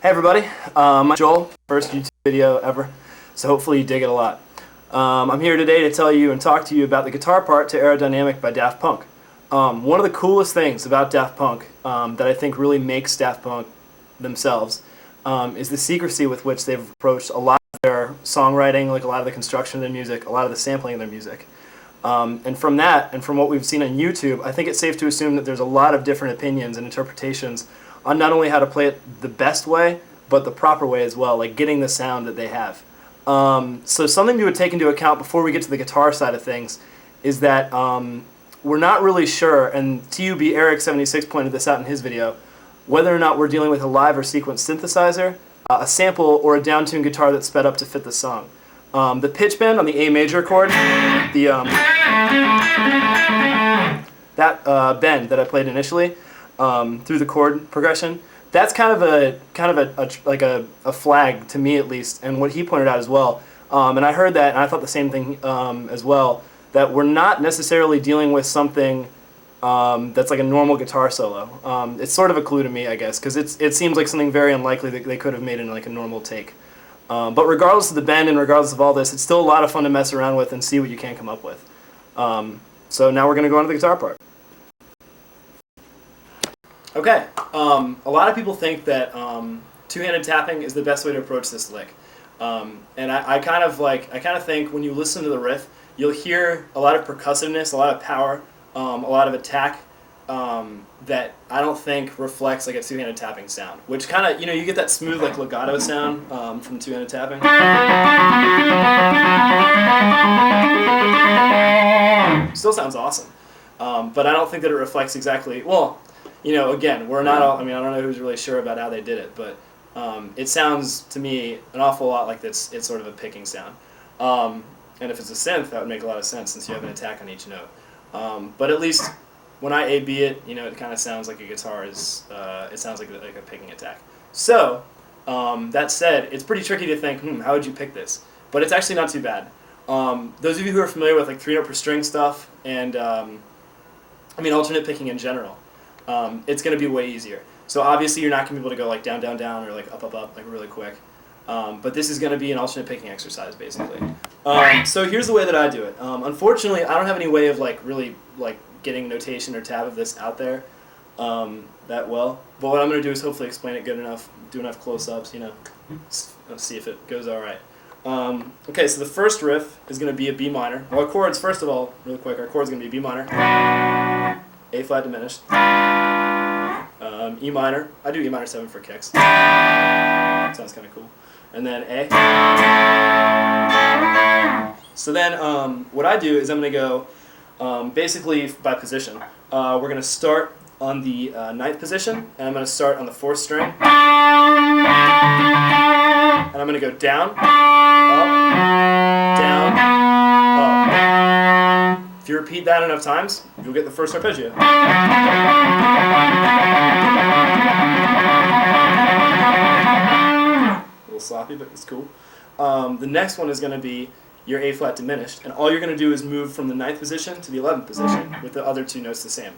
Hey everybody, I'm Joel, first YouTube video ever, so hopefully you dig it a lot. I'm here today to tell you and talk to you about the guitar part to Aerodynamic by Daft Punk. One of the coolest things about Daft Punk that I think really makes Daft Punk themselves is the secrecy with which they've approached a lot of their songwriting, like a lot of the construction of their music, a lot of the sampling of their music. And from that, and from what we've seen on YouTube, I think it's safe to assume that there's a lot of different opinions and interpretations on not only how to play it the best way, but the proper way as well, like getting the sound that they have. So something we would take into account before we get to the guitar side of things is that we're not really sure, and TUB Eric76 pointed this out in his video, whether or not we're dealing with a live or sequence synthesizer, a sample, or a down-tuned guitar that's sped up to fit the song. The pitch bend on the A major chord, that bend that I played initially through the chord progression, that's kind of a flag to me at least, and what he pointed out as well. And I heard that, and I thought the same thing as well, that we're not necessarily dealing with something that's like a normal guitar solo. It's sort of a clue to me, I guess, because it seems like something very unlikely that they could have made in like a normal take. But regardless of the bend and regardless of all this, it's still a lot of fun to mess around with and see what you can come up with. So now we're going to go on to the guitar part. Okay, a lot of people think that two-handed tapping is the best way to approach this lick. And I kind of think when you listen to the riff, you'll hear a lot of percussiveness, a lot of power, a lot of attack that I don't think reflects like a two-handed tapping sound. Which kind of, you get that smooth like legato sound from two-handed tapping. Still sounds awesome, but I don't think that it reflects exactly, well, again, we're not all, I don't know who's really sure about how they did it, but it sounds to me an awful lot like it's sort of a picking sound. And if it's a synth, that would make a lot of sense since you have an attack on each note. But at least when I A-B it, it kind of sounds like a guitar is, it sounds like a picking attack. So, that said, it's pretty tricky to think, how would you pick this? But it's actually not too bad. Those of you who are familiar with like 3-note per string stuff and, alternate picking in general, it's going to be way easier. So obviously you're not going to be able to go like down, down, down or like up, up, up like really quick. But this is going to be an alternate picking exercise basically. So here's the way that I do it. Unfortunately, I don't have any way of like really like getting notation or tab of this out there that well. But what I'm going to do is hopefully explain it good enough, do enough close-ups, let's see if it goes all right. Okay, so the first riff is going to be a B minor. Well, our chords, first of all, really quick, our chord's going to be B minor, A flat diminished, E minor. I do E minor 7 for kicks. Sounds kind of cool. And then A. So then what I do is I'm going to go basically by position. We're going to start on the 9th position, and I'm going to start on the 4th string. And I'm going to go down, up, down, up. If you repeat that enough times, you'll get the first arpeggio. A little sloppy, but it's cool. The next one is going to be your A flat diminished, and all you're going to do is move from the 9th position to the 11th position with the other two notes the same.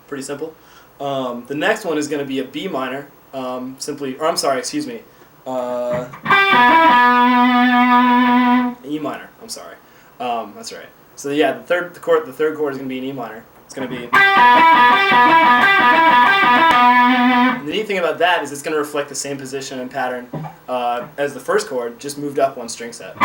Pretty simple. The next one is going to be a B minor, E minor. I'm sorry. That's right. So yeah, the third chord is going to be an E minor. It's going to be. And the neat thing about that is it's going to reflect the same position and pattern as the first chord, just moved up one string set.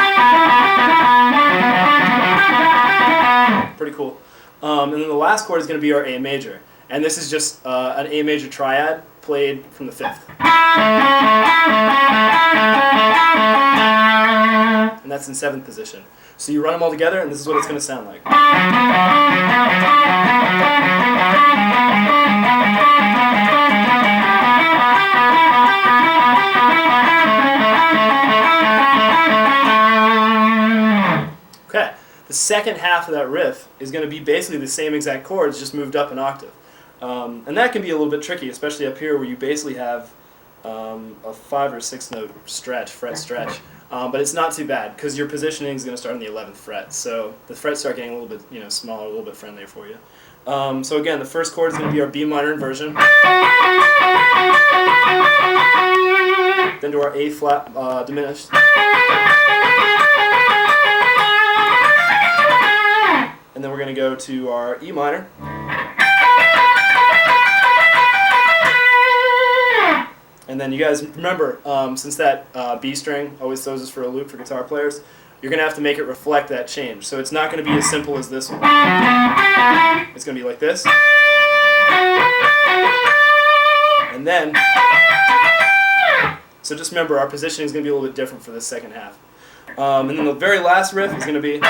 Pretty cool. And then the last chord is going to be our A major, and this is just an A major triad played from the 5th. And that's in 7th position. So you run them all together, and this is what it's going to sound like. Okay, the second half of that riff is going to be basically the same exact chords, just moved up an octave. And that can be a little bit tricky, especially up here where you basically have a 5 or 6 note stretch, fret stretch. but it's not too bad because your positioning is going to start on the 11th fret. So the frets start getting a little bit smaller, a little bit friendlier for you. So again, the first chord is going to be our B minor inversion. Then to our A flat diminished. And then we're going to go to our E minor. And then you guys remember, since that B string always throws us for a loop for guitar players, you're going to have to make it reflect that change. So it's not going to be as simple as this one. It's going to be like this. And then, so just remember, our positioning is going to be a little bit different for this second half. And then the very last riff is going to be...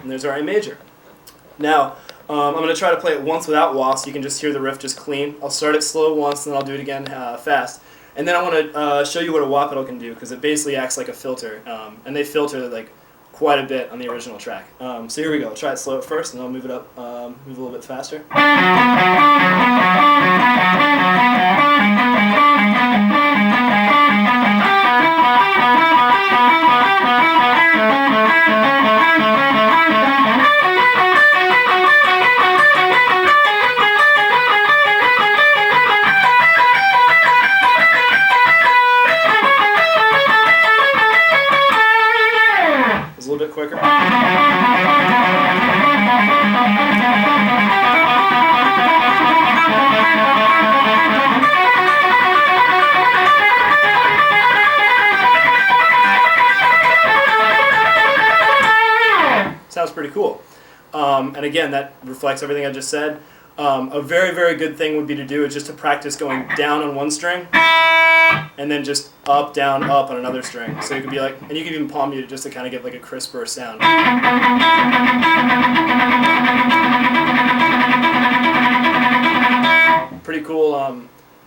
And there's our A major. Now, I'm going to try to play it once without wah, so you can just hear the riff just clean. I'll start it slow once, and then I'll do it again fast. And then I want to show you what a wah pedal can do, because it basically acts like a filter. And they filter like quite a bit on the original track. So here we go. I'll try it slow at first, and I'll move it up, move a little bit faster. A little bit quicker. Sounds pretty cool. And again, that reflects everything I just said. A very, very good thing would be to do is just to practice going down on one string and then just up, down, up on another string. So you could be like, and you can even palm mute it just to kind of get like a crisper sound. Pretty cool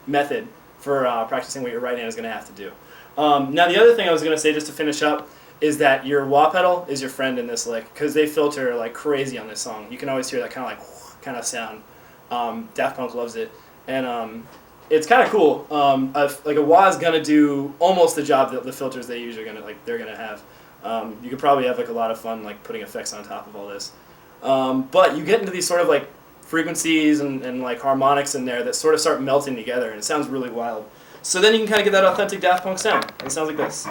method for practicing what your right hand is going to have to do. Now the other thing I was going to say just to finish up is that your wah pedal is your friend in this lick because they filter like crazy on this song. You can always hear that kind of like kind of sound. Daft Punk loves it, and it's kind of cool. Like a wah is gonna do almost the job that the filters they use are gonna they're gonna have. You could probably have like a lot of fun like putting effects on top of all this. But you get into these sort of like frequencies and like harmonics in there that sort of start melting together, and it sounds really wild. So then you can kind of get that authentic Daft Punk sound. It sounds like this.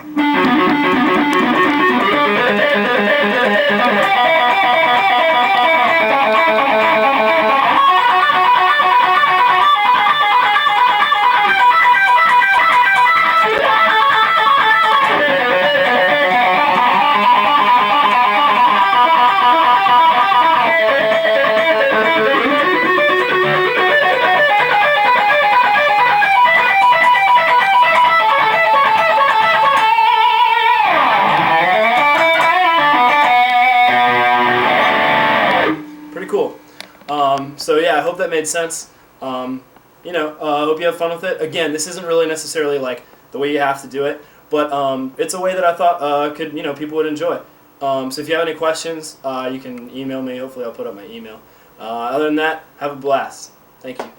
Cool. So yeah, I hope that made sense. I hope you have fun with it. Again, this isn't really necessarily like the way you have to do it, but it's a way that I thought people would enjoy. So if you have any questions, you can email me. Hopefully I'll put up my email. Other than that, have a blast. Thank you.